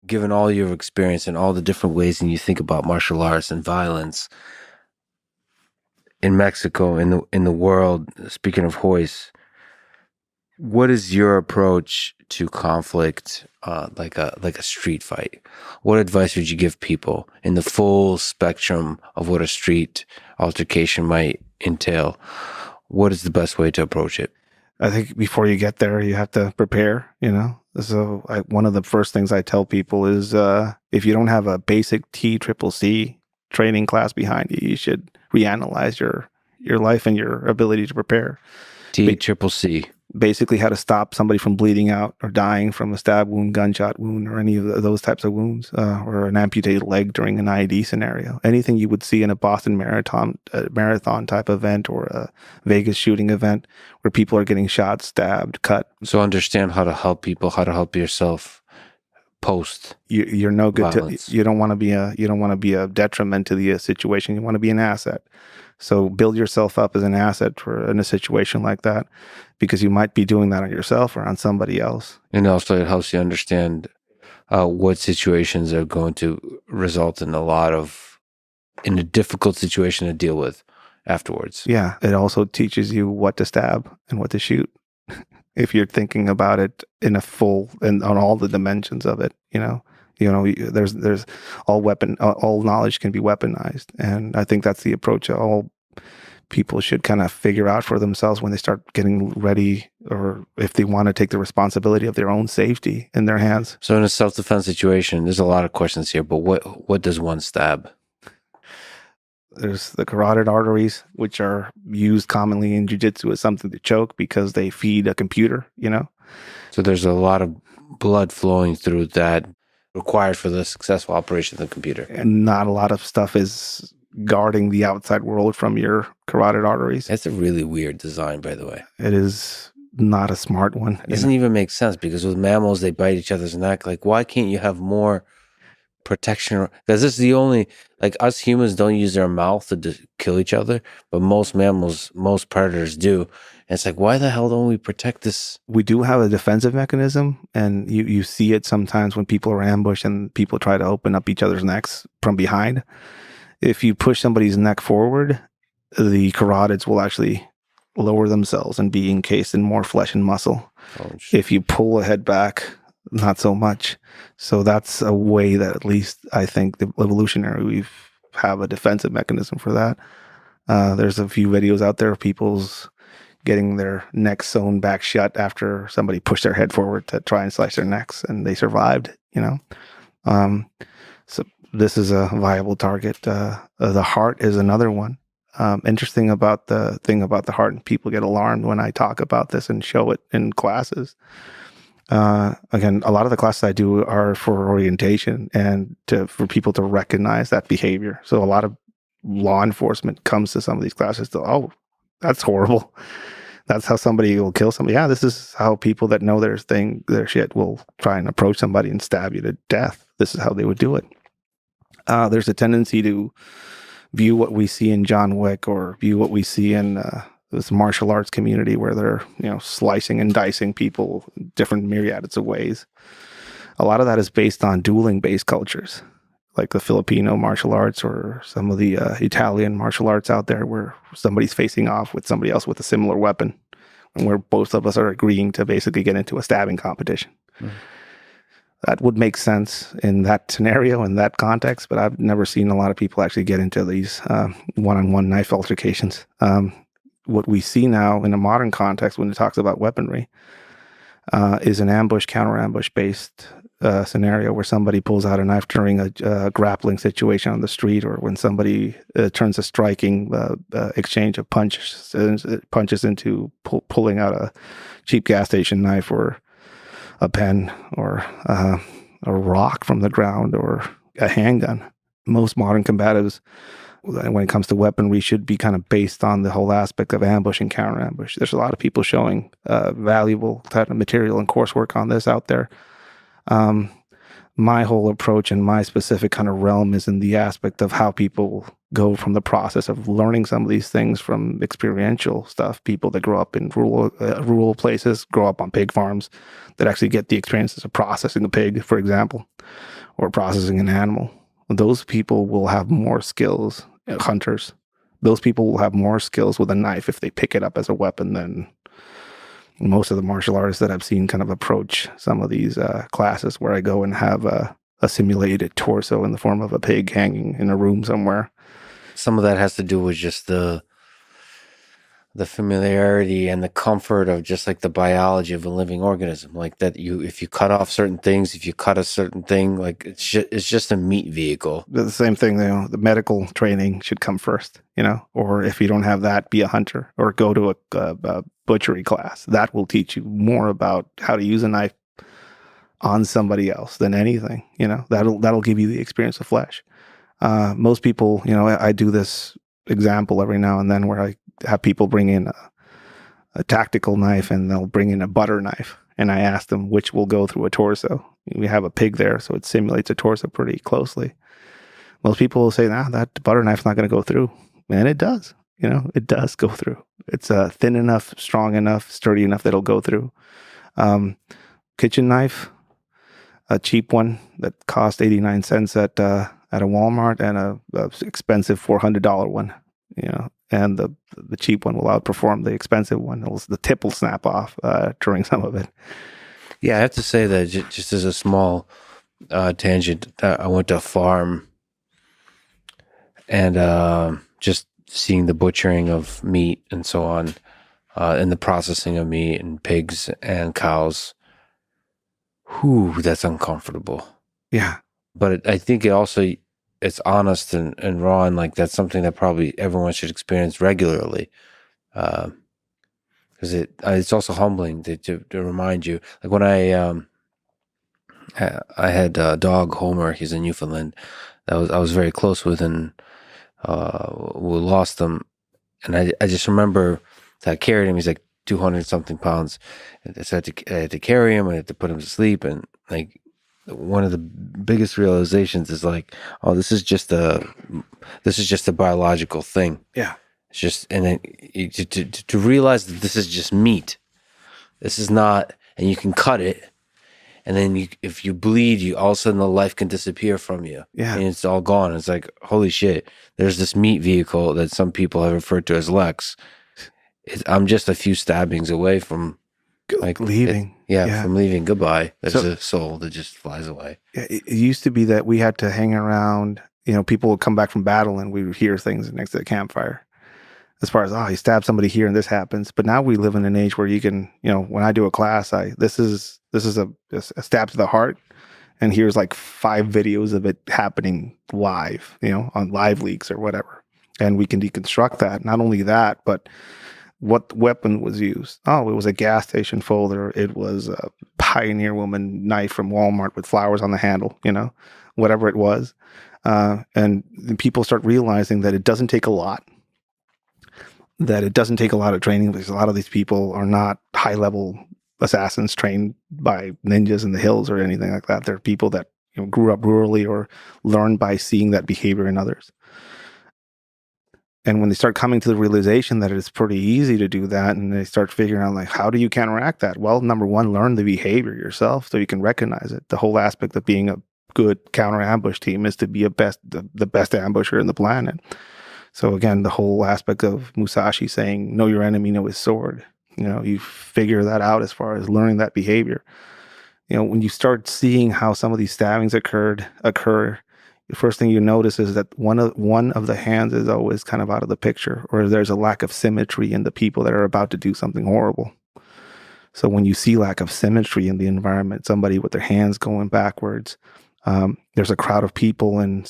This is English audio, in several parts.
given all your experience and all the different ways and you think about martial arts and violence in Mexico, in the world, speaking of Hoist, what is your approach to conflict, like a street fight? What advice would you give people in the full spectrum of what a street altercation might entail? What is the best way to approach it? I think before you get there, you have to prepare, So one of the first things I tell people is if you don't have a basic TCCC training class behind you, you should reanalyze your life and your ability to prepare. TCCC. Basically how to stop somebody from bleeding out or dying from a stab wound, gunshot wound, or any of those types of wounds, or an amputated leg during an IED scenario. Anything you would see in a Boston marathon type event or a Vegas shooting event where people are getting shot, stabbed, cut. So understand how to help people, how to help yourself post. You're no good violence. You don't want to be a detriment to the situation. You want to be an asset. So build yourself up as an asset in a situation like that, because you might be doing that on yourself or on somebody else. And also it helps you understand what situations are going to result in a difficult situation to deal with afterwards. Yeah. It also teaches you what to stab and what to shoot. If you're thinking about it in a full and on all the dimensions of it, there's all knowledge can be weaponized. And I think that's the approach all people should kind of figure out for themselves when they start getting ready, or if they want to take the responsibility of their own safety in their hands. So in a self-defense situation, there's a lot of questions here, but what does one stab? There's the carotid arteries, which are used commonly in jiu-jitsu as something to choke because they feed a computer, So there's a lot of blood flowing through that required for the successful operation of the computer. And not a lot of stuff is guarding the outside world from your carotid arteries. That's a really weird design, by the way. It is not a smart one. It doesn't even make sense, because with mammals, they bite each other's neck. Like, why can't you have more protection? Because this is the only, like, us humans don't use their mouth to kill each other, but most mammals, most predators do. And it's like, why the hell don't we protect this? We do have a defensive mechanism, and you see it sometimes when people are ambushed and people try to open up each other's necks from behind. If you push somebody's neck forward, the carotids will actually lower themselves and be encased in more flesh and muscle. If you pull a head back, not so much. So that's a way that at least I think the evolutionary we have a defensive mechanism for that. There's a few videos out there of people's getting their necks sewn back shut after somebody pushed their head forward to try and slice their necks, and they survived, So this is a viable target. The heart is another one. Interesting about the thing about the heart, and people get alarmed when I talk about this and show it in classes. Again, a lot of the classes I do are for orientation and for people to recognize that behavior. So a lot of law enforcement comes to some of these classes to, oh, that's horrible. That's how somebody will kill somebody. Yeah, this is how people that know their shit will try and approach somebody and stab you to death. This is how they would do it. There's a tendency to view what we see in John Wick or view what we see in this martial arts community where they're, slicing and dicing people in different myriads of ways. A lot of that is based on dueling-based cultures, like the Filipino martial arts or some of the Italian martial arts out there where somebody's facing off with somebody else with a similar weapon and where both of us are agreeing to basically get into a stabbing competition. Mm. That would make sense in that scenario, in that context, but I've never seen a lot of people actually get into these one-on-one knife altercations. What we see now in a modern context when it talks about weaponry is an ambush, counter-ambush based scenario where somebody pulls out a knife during a grappling situation on the street, or when somebody turns a striking exchange of punches into pulling out a cheap gas station knife or a pen or a rock from the ground or a handgun. Most modern combatives, when it comes to weaponry, should be kind of based on the whole aspect of ambush and counter ambush. There's a lot of people showing valuable type of material and coursework on this out there. My whole approach and my specific kind of realm is in the aspect of how people go from the process of learning some of these things from experiential stuff. People that grow up in rural places, grow up on pig farms, that actually get the experiences of processing a pig, for example, or processing an animal. Those people will have more skills, hunters. Those people will have more skills with a knife if they pick it up as a weapon than most of the martial artists that I've seen kind of approach some of these classes where I go and have a simulated torso in the form of a pig hanging in a room somewhere. Some of that has to do with just the familiarity and the comfort of just like the biology of a living organism. Like that, if you cut off certain things, if you cut a certain thing, like it's just a meat vehicle. The same thing, the medical training should come first, or if you don't have that, be a hunter or go to a butchery class. That will teach you more about how to use a knife on somebody else than anything. That'll give you the experience of flesh. Most people, I do this example every now and then where I have people bring in a tactical knife and they'll bring in a butter knife. And I ask them which will go through a torso. We have a pig there, so it simulates a torso pretty closely. Most people will say, that butter knife's not going to go through. And it does. It does go through. It's thin enough, strong enough, sturdy enough that it'll go through. Kitchen knife, a cheap one that cost 89 cents at a Walmart, and a expensive $400 one, and the cheap one will outperform the expensive one. The tip will snap off during some of it. Yeah, I have to say that just as a small tangent, I went to a farm and just seeing the butchering of meat and so on, and the processing of meat and pigs and cows. Whew, that's uncomfortable. Yeah. But I think it's honest and raw, and like that's something that probably everyone should experience regularly, because it's also humbling to remind you. Like when I had a dog, Homer. He's in Newfoundland. I was very close with, and we lost him. And I just remember that I carried him. He's like 200 something pounds, and so I had to carry him. I had to put him to sleep, and like, one of the biggest realizations is like, oh, this is just a biological thing. Yeah. It's just, and then to realize that this is just meat. This is not, and you can cut it, and then if you bleed, all of a sudden the life can disappear from you. Yeah. And it's all gone. It's like, holy shit, there's this meat vehicle that some people have referred to as Lex. I'm just a few stabbings away from like leaving. From leaving. Goodbye. There's a soul that just flies away. It used to be that we had to hang around, people would come back from battle and we would hear things next to the campfire. As far as, he stabbed somebody here and this happens. But now we live in an age where you can, when I do a class, this is a stab to the heart. And here's like 5 videos of it happening live, on live leaks or whatever. And we can deconstruct that. Not only that, but what weapon was used? Oh, it was a gas station folder. It was a Pioneer Woman knife from Walmart with flowers on the handle, whatever it was. And people start realizing that it doesn't take a lot. That it doesn't take a lot of training, because a lot of these people are not high-level assassins trained by ninjas in the hills or anything like that. They're people that grew up rurally or learned by seeing that behavior in others. And when they start coming to the realization that it's pretty easy to do that, and they start figuring out, like, how do you counteract that? Well, number one, learn the behavior yourself so you can recognize it. The whole aspect of being a good counter ambush team is to be the best ambusher in the planet. So again, the whole aspect of Musashi saying, know your enemy, know his sword. You figure that out as far as learning that behavior. When you start seeing how some of these stabbings occur, the first thing you notice is that one of the hands is always kind of out of the picture, or there's a lack of symmetry in the people that are about to do something horrible. So when you see lack of symmetry in the environment, somebody with their hands going backwards, there's a crowd of people and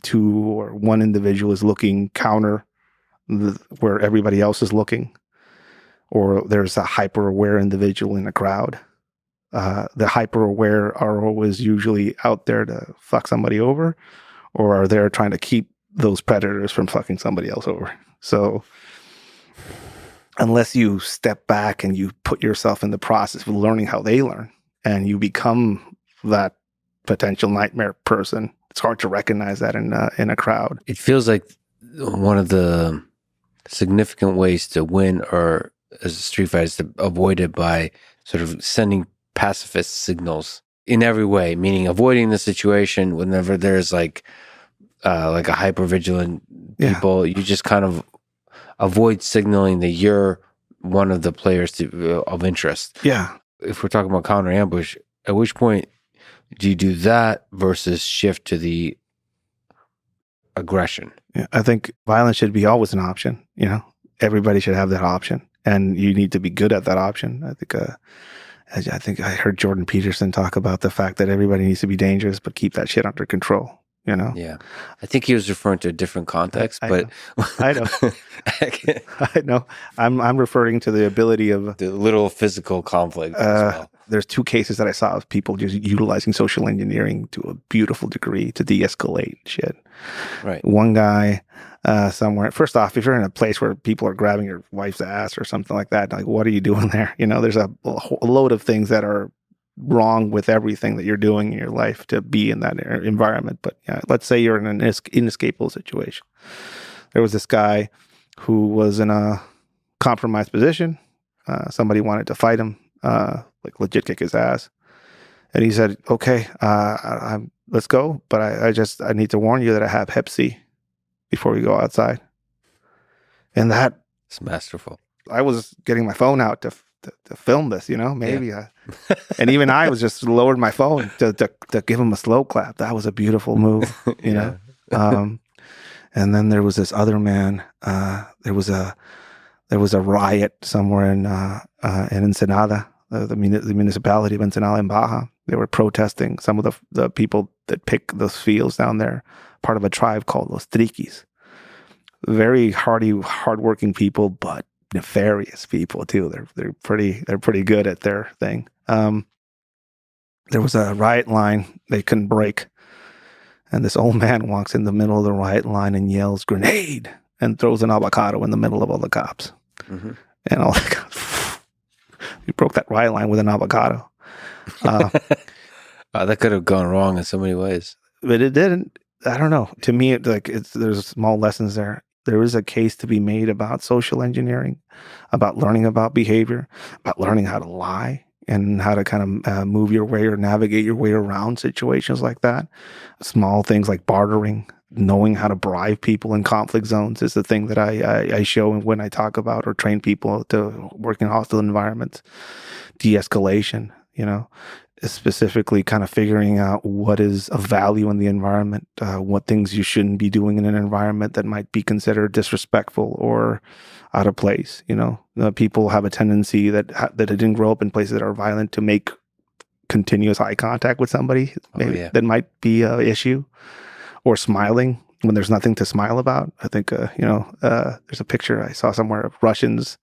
two or one individual is looking counter where everybody else is looking, or there's a hyper-aware individual in a crowd. The hyper-aware are always usually out there to fuck somebody over, or are there trying to keep those predators from fucking somebody else over. So unless you step back and you put yourself in the process of learning how they learn, and you become that potential nightmare person. It's hard to recognize that in a crowd. It feels like one of the significant ways to win or as a street fight is to avoid it by sort of sending pacifist signals in every way, meaning avoiding the situation whenever there's like a hypervigilant people. You just kind of avoid signaling that you're one of the players of interest. Yeah. If we're talking about counter ambush, at which point do you do that versus shift to the aggression? Yeah, I think violence should be always an option. You know, everybody should have that option, and you need to be good at that option. I think I heard Jordan Peterson talk about the fact that everybody needs to be dangerous, but keep that shit under control. You know? Yeah. I think he was referring to a different context, but I know. I know. I'm referring to the ability of the little physical conflict as well. There's two cases that I saw of people just utilizing social engineering to a beautiful degree to de-escalate shit. Right. One guy somewhere. First off, if you're in a place where people are grabbing your wife's ass or something like that, like, what are you doing there? You know, there's a load of things that are wrong with everything that you're doing in your life to be in that environment. But yeah, let's say you're in an inescapable situation. There was this guy who was in a compromised position. Somebody wanted to fight him, like legit kick his ass. And he said, okay, let's go. But I need to warn you that I have Hep C before we go outside. And it's masterful. I was getting my phone out to film this, you know, maybe. Yeah. And even I was just lowered my phone to give him a slow clap. That was a beautiful move, you know. And then there was this other man. There was a riot somewhere in Ensenada, the municipality of Ensenada in Baja. They were protesting some of the people that pick those fields down there, part of a tribe called Los Triquis. Very hardworking people, but nefarious people too. They're pretty good at their thing. There was a riot line they couldn't break, and this old man walks in the middle of the riot line and yells "grenade" and throws an avocado in the middle of all the cops. Mm-hmm. And all the cops, he broke that riot line with an avocado. That could have gone wrong in so many ways, but it didn't. I don't know. To me, there's small lessons there. There is a case to be made about social engineering, about learning about behavior, about learning how to lie and how to kind of move your way or navigate your way around situations like that. Small things like bartering, knowing how to bribe people in conflict zones is the thing that I show when I talk about or train people to work in hostile environments. De-escalation, you know, specifically kind of figuring out what is of value in the environment, what things you shouldn't be doing in an environment that might be considered disrespectful or out of place. You know, people have a tendency that didn't grow up in places that are violent to make continuous eye contact with somebody. That might be an issue, or smiling when there's nothing to smile about. I think, there's a picture I saw somewhere of Russians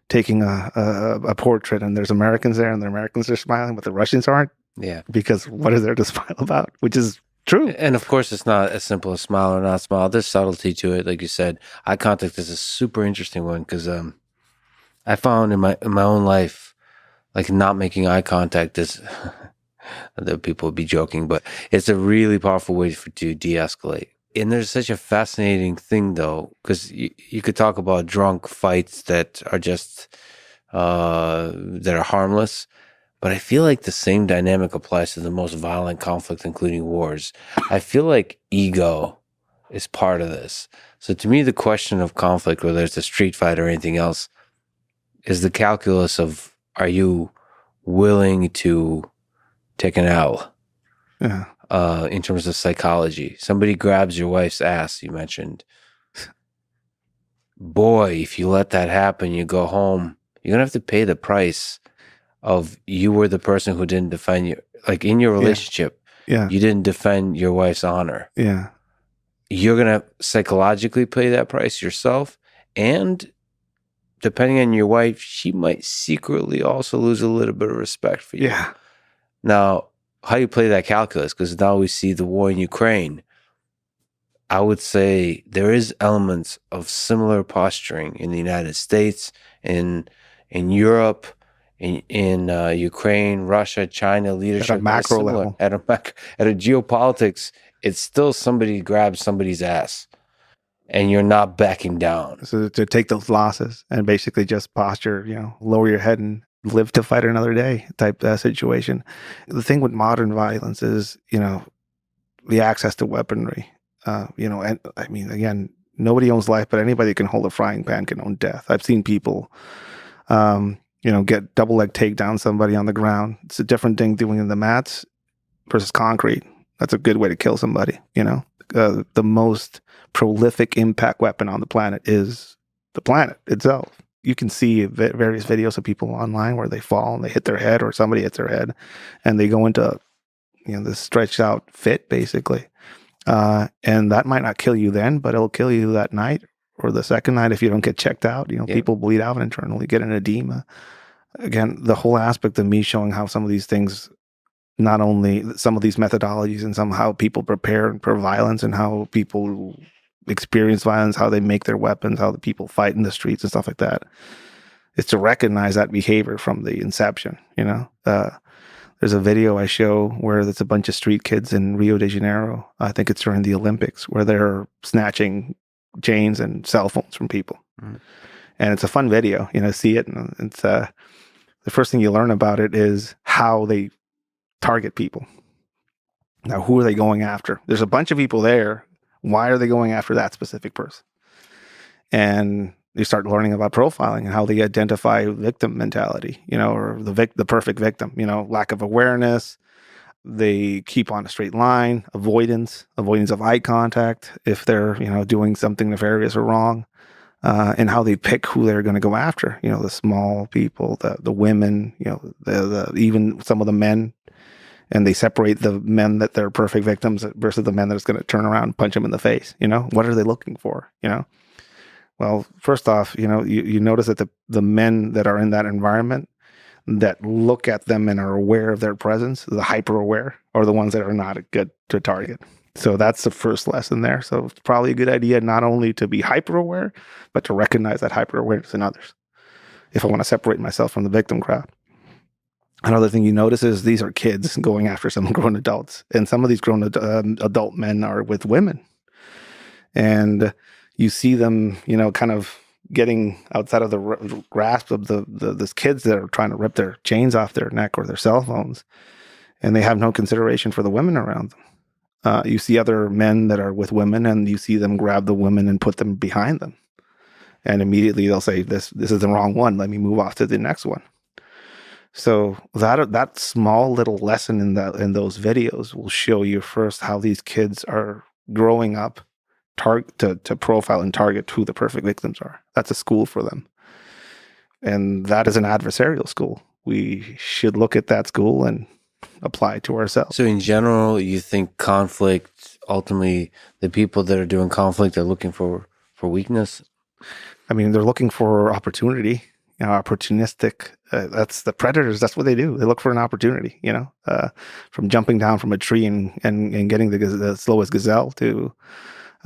taking a portrait, and there's Americans there, and the Americans are smiling, but the Russians aren't. Yeah. Because what is there to smile about? Which is true. And of course, it's not as simple as smile or not smile. There's subtlety to it. Like you said, eye contact is a super interesting one because I found in my own life, like not making eye contact is, that people would be joking, but it's a really powerful way to de-escalate. And there's such a fascinating thing, though, because you could talk about drunk fights that are just that are harmless, but I feel like the same dynamic applies to the most violent conflict, including wars. I feel like ego is part of this. So to me, the question of conflict, whether it's a street fight or anything else, is the calculus of, are you willing to take an L? Yeah. In terms of psychology. Somebody grabs your wife's ass, you mentioned. Boy, if you let that happen, you go home, you're going to have to pay the price of you were the person who didn't defend your, like in your relationship, you didn't defend your wife's honor. Yeah. You're going to psychologically pay that price yourself. And depending on your wife, she might secretly also lose a little bit of respect for you. Yeah. Now, how you play that calculus, because now we see the war in Ukraine. I would say there is elements of similar posturing in the United States, in Europe, in Ukraine, Russia, China, leadership, At a macro similar. level. At a geopolitics, it's still somebody grabs somebody's ass, and you're not backing down. So to take those losses and basically just posture, lower your head and live to fight another day type situation. The thing with modern violence is, the access to weaponry. And I mean, again, nobody owns life, but anybody can hold a frying pan can own death. I've seen people, get double leg takedown somebody on the ground. It's a different thing doing in the mats versus concrete. That's a good way to kill somebody. The most prolific impact weapon on the planet is the planet itself. You can see various videos of people online where they fall and they hit their head, or somebody hits their head, and they go into this stretched out fit, basically. And that might not kill you then, but it'll kill you that night or the second night if you don't get checked out. People bleed out internally, get an edema. Again, the whole aspect of me showing how some of these things, not only some of these methodologies and how people prepare for violence and how people experience violence, how they make their weapons, how the people fight in the streets and stuff like that. It's to recognize that behavior from the inception, There's a video I show where it's a bunch of street kids in Rio de Janeiro. I think it's during the Olympics, where they're snatching chains and cell phones from people. Mm. And it's a fun video, see it. And it's the first thing you learn about it is how they target people. Now, who are they going after? There's a bunch of people there. Why are they going after that specific person? And you start learning about profiling and how they identify victim mentality, or the perfect victim, lack of awareness. They keep on a straight line, avoidance of eye contact if they're, doing something nefarious or wrong, and how they pick who they're going to go after, the small people, the women, the even some of the men, and they separate the men that they're perfect victims versus the men that is going to turn around and punch them in the face. What are they looking for? Well, first off, you notice that the men that are in that environment that look at them and are aware of their presence, the hyper aware, are the ones that are not good to target. So that's the first lesson there. So it's probably a good idea not only to be hyper aware, but to recognize that hyper awareness in others if I want to separate myself from the victim crowd. Another thing you notice is these are kids going after some grown adults. And some of these grown adult men are with women. And you see them, kind of getting outside of the grasp of these kids that are trying to rip their chains off their neck or their cell phones. And they have no consideration for the women around them. You see other men that are with women, and you see them grab the women and put them behind them. And immediately they'll say, this is the wrong one. Let me move off to the next one. So that small little lesson in those videos will show you first how these kids are growing up to profile and target who the perfect victims are. That's a school for them. And that is an adversarial school. We should look at that school and apply it to ourselves. So in general, you think conflict, ultimately the people that are doing conflict are looking for weakness? I mean, they're looking for opportunity, opportunistic. That's the predators. That's what they do. They look for an opportunity, from jumping down from a tree and getting the slowest gazelle to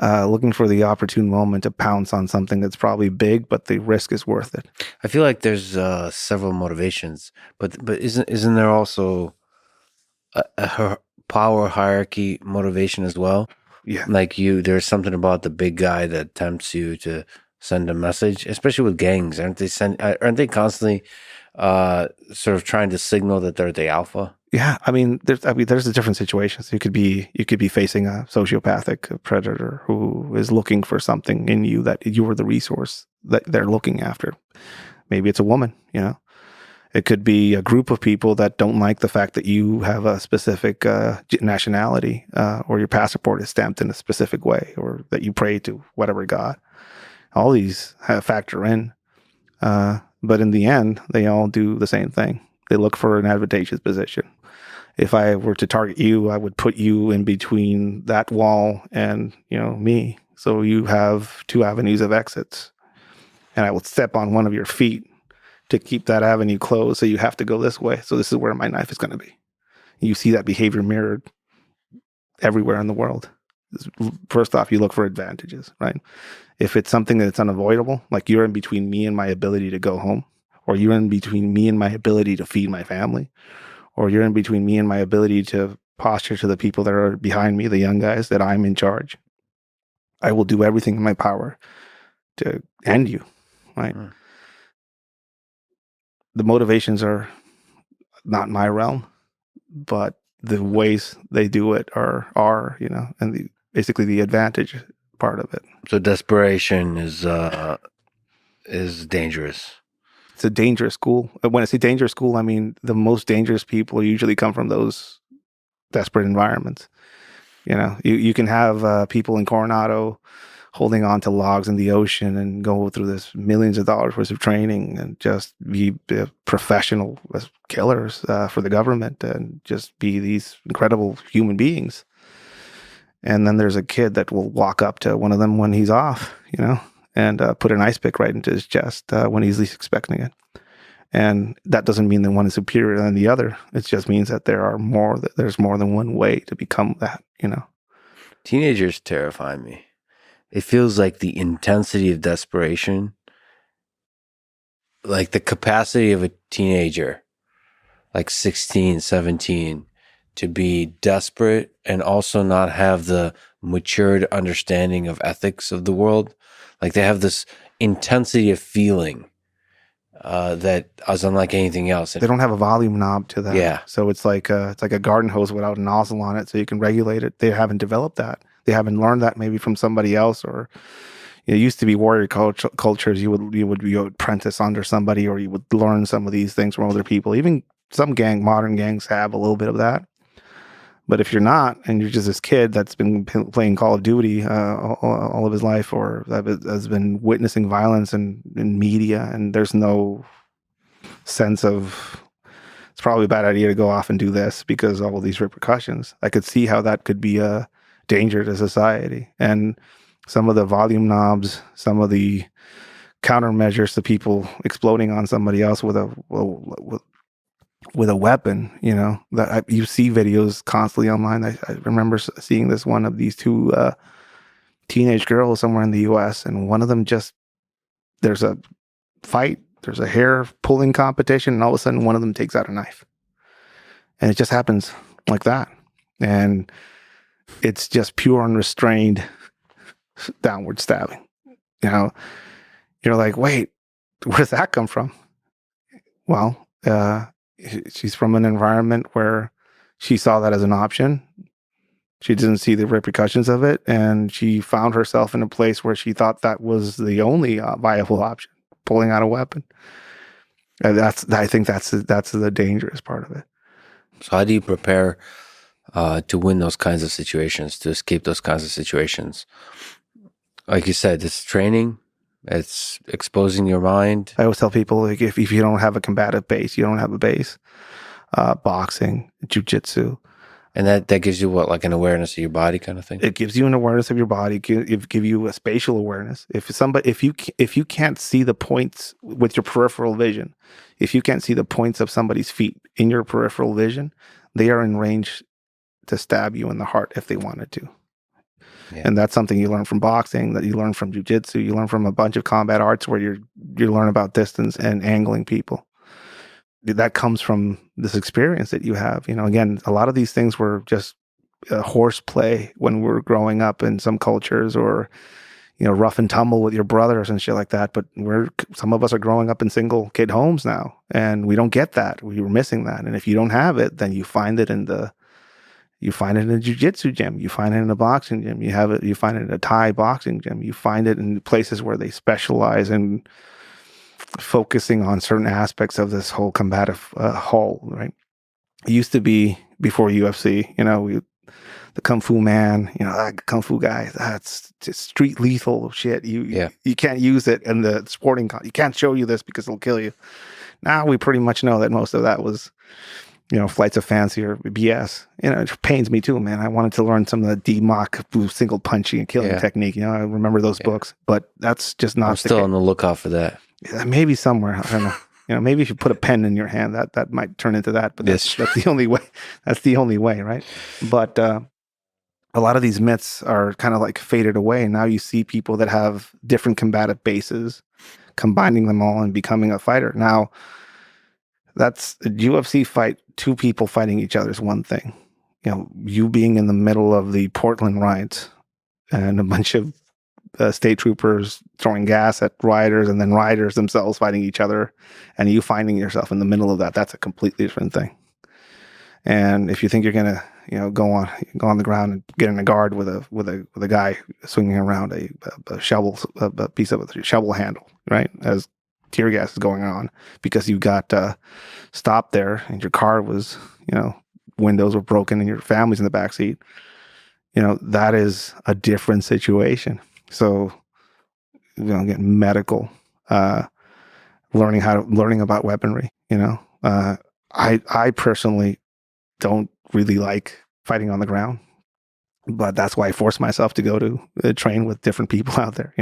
looking for the opportune moment to pounce on something that's probably big, but the risk is worth it. I feel like there's several motivations, but isn't there also a power hierarchy motivation as well? Yeah. Like there's something about the big guy that tempts you to send a message, especially with gangs. Aren't they constantly sort of trying to signal that they're the alpha? Yeah, there's a different situations. You could be facing a sociopathic predator who is looking for something in you that you are the resource that they're looking after. Maybe it's a woman, It could be a group of people that don't like the fact that you have a specific nationality or your passport is stamped in a specific way, or that you pray to whatever god. All these factor in, but in the end, they all do the same thing. They look for an advantageous position. If I were to target you, I would put you in between that wall and, me. So you have two avenues of exits. And I will step on one of your feet to keep that avenue closed. So you have to go this way. So this is where my knife is going to be. You see that behavior mirrored everywhere in the world. First off, you look for advantages, right? If it's something that's unavoidable, like you're in between me and my ability to go home, or you're in between me and my ability to feed my family, or you're in between me and my ability to posture to the people that are behind me, the young guys, that I'm in charge. I will do everything in my power to end you, right? Mm. The motivations are not my realm, but the ways they do it are and basically the advantage part of it. So desperation is dangerous. It's a dangerous school. When I say dangerous school, I mean the most dangerous people usually come from those desperate environments. You can have people in Coronado holding on to logs in the ocean and go through this millions of dollars worth of training and just be professional killers for the government and just be these incredible human beings. And then there's a kid that will walk up to one of them when he's off, and put an ice pick right into his chest when he's least expecting it. And that doesn't mean that one is superior than the other. It just means that there's more than one way to become that, Teenagers terrify me. It feels like the intensity of desperation, like the capacity of a teenager, like 16, 17, to be desperate and also not have the matured understanding of ethics of the world. Like they have this intensity of feeling that is unlike anything else. They don't have a volume knob to that. Yeah. So it's like a garden hose without a nozzle on it, so you can regulate it. They haven't developed that. They haven't learned that maybe from somebody else, or it used to be warrior cultures. You would be an apprentice under somebody, or you would learn some of these things from other people. Even some modern gangs have a little bit of that. But if you're not, and you're just this kid that's been playing Call of Duty all of his life, or that has been witnessing violence in media, and there's no sense of, it's probably a bad idea to go off and do this because of all these repercussions. I could see how that could be a danger to society. And some of the volume knobs, some of the countermeasures to people exploding on somebody else with a weapon, that you see videos constantly online. I remember seeing this one of these two teenage girls somewhere in the US, and one of them there's a fight, there's a hair pulling competition, and all of a sudden one of them takes out a knife. And it just happens like that. And it's just pure unrestrained downward stabbing. You're like, wait, where does that come from? Well, she's from an environment where she saw that as an option. She didn't see the repercussions of it, and she found herself in a place where she thought that was the only viable option, pulling out a weapon. And I think that's the dangerous part of it. So how do you prepare to win those kinds of situations, to escape those kinds of situations? Like you said, it's training. It's exposing your mind. I always tell people, like, if you don't have a combative base, you don't have a base. Boxing, jiu-jitsu. And that gives you what, like an awareness of your body kind of thing? It gives you an awareness of your body. It give you a spatial awareness. If you can't see the points with your peripheral vision, if you can't see the points of somebody's feet in your peripheral vision, they are in range to stab you in the heart if they wanted to. Yeah. And that's something you learn from boxing, that you learn from jiu-jitsu, you learn from a bunch of combat arts where you learn about distance and angling people. That comes from this experience that you have. Again, a lot of these things were just horseplay when we were growing up in some cultures, or rough and tumble with your brothers and shit like that. But some of us are growing up in single kid homes now, and we don't get that. We were missing that. And if you don't have it, then you find it in a jiu-jitsu gym. You find it in a boxing gym. You find it in a Thai boxing gym. You find it in places where they specialize in focusing on certain aspects of this whole combative whole, right? It used to be before UFC, the Kung Fu man, Kung Fu guy, that's just street lethal shit. You can't use it in the sporting, you can't show you this because it'll kill you. Now we pretty much know that most of that was, flights of fancy or BS. It pains me too, man. I wanted to learn some of the D-Mach single punching and killing technique. I remember those books, but that's just not. I'm still on the lookout for that. Maybe somewhere, I don't know. Maybe if you put a pen in your hand, that might turn into that. But that's the only way. That's the only way, right? But a lot of these myths are kind of like faded away. Now you see people that have different combative bases combining them all and becoming a fighter. Now, that's a UFC fight. Two people fighting each other is one thing. You being in the middle of the Portland riots and a bunch of state troopers throwing gas at rioters, and then rioters themselves fighting each other, and you finding yourself in the middle of that, that's a completely different thing. And if you think you're gonna, go on the ground and get in a guard with a guy swinging around a shovel, a piece of a shovel handle, right, as tear gas is going on, because you got stopped there and your car was, windows were broken and your family's in the back seat, that is a different situation. So, getting medical, learning about weaponry. I personally don't really like fighting on the ground, but that's why I force myself to go to train with different people out there.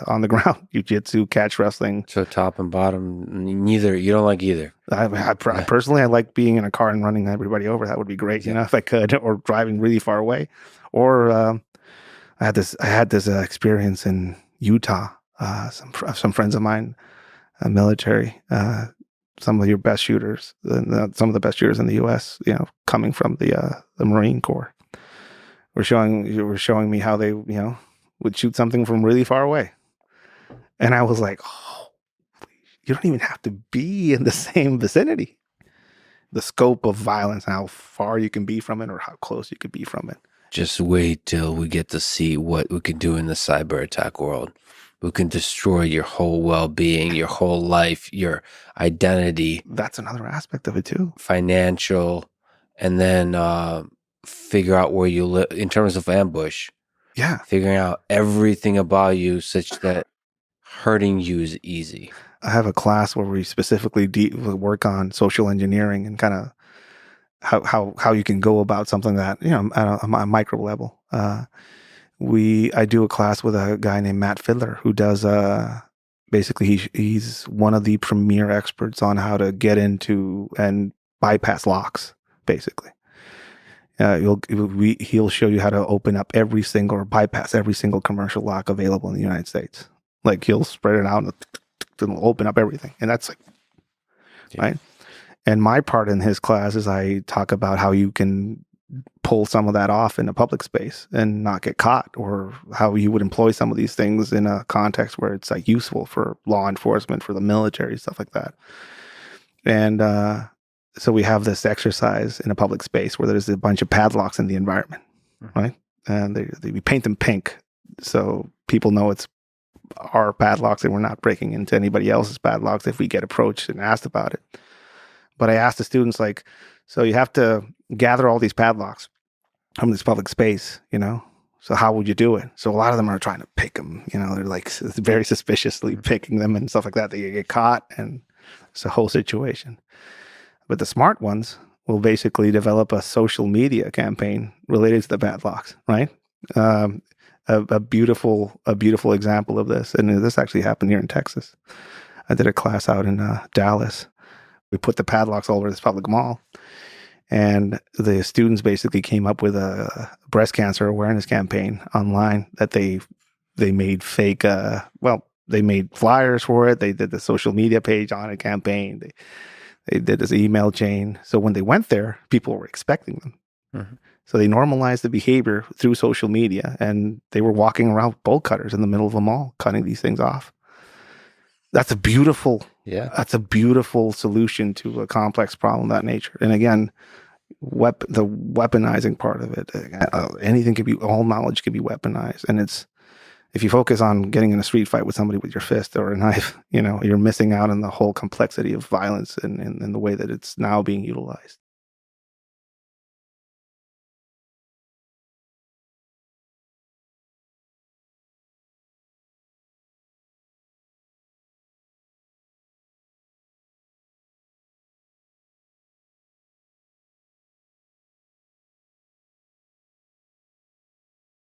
On the ground, jiu-jitsu, catch wrestling. So top and bottom, neither. You don't like either. Personally, I like being in a car and running everybody over. That would be great, if I could, or driving really far away, or. I had this experience in Utah. Some friends of mine, military, some of your best shooters, some of the best shooters in the U.S. Coming from the Marine Corps, were showing me how they would shoot something from really far away, and I was like, oh, you don't even have to be in the same vicinity. The scope of violence, how far you can be from it, or how close you could be from it. Just wait till we get to see what we can do in the cyber attack world. We can destroy your whole well-being, your whole life, your identity. That's another aspect of it too. Financial, and then figure out where you live in terms of ambush. Yeah. Figuring out everything about you such that hurting you is easy. I have a class where we specifically work on social engineering and kind of how you can go about something that, at a micro level. I do a class with a guy named Matt Fiddler, who does, basically he's one of the premier experts on how to get into and bypass locks, basically. He'll show you how to open up or bypass every single commercial lock available in the United States. Like, he'll spread it out and it'll open up everything. And that's like, right? And my part in his class is I talk about how you can pull some of that off in a public space and not get caught, or how you would employ some of these things in a context where it's like useful for law enforcement, for the military, stuff like that. And so we have this exercise in a public space where there's a bunch of padlocks in the environment, right? And we paint them pink so people know it's our padlocks and we're not breaking into anybody else's padlocks if we get approached and asked about it. But I asked the students, like, so you have to gather all these padlocks from this public space, so how would you do it? So a lot of them are trying to pick them, they're like very suspiciously picking them and stuff like that. They get caught, and it's a whole situation. But the smart ones will basically develop a social media campaign related to the padlocks, right? A beautiful example of this, and this actually happened here in Texas. I did a class out in Dallas. We put the padlocks all over this public mall, and the students basically came up with a breast cancer awareness campaign online that they made fake. They made flyers for it. They did the social media page on a campaign. They did this email chain. So when they went there, people were expecting them. Mm-hmm. So they normalized the behavior through social media, and they were walking around with bolt cutters in the middle of a mall, cutting these things off. That's a beautiful solution to a complex problem of that nature. And again, the weaponizing part of it, all knowledge can be weaponized. And if you focus on getting in a street fight with somebody with your fist or a knife, you're missing out on the whole complexity of violence and the way that it's now being utilized.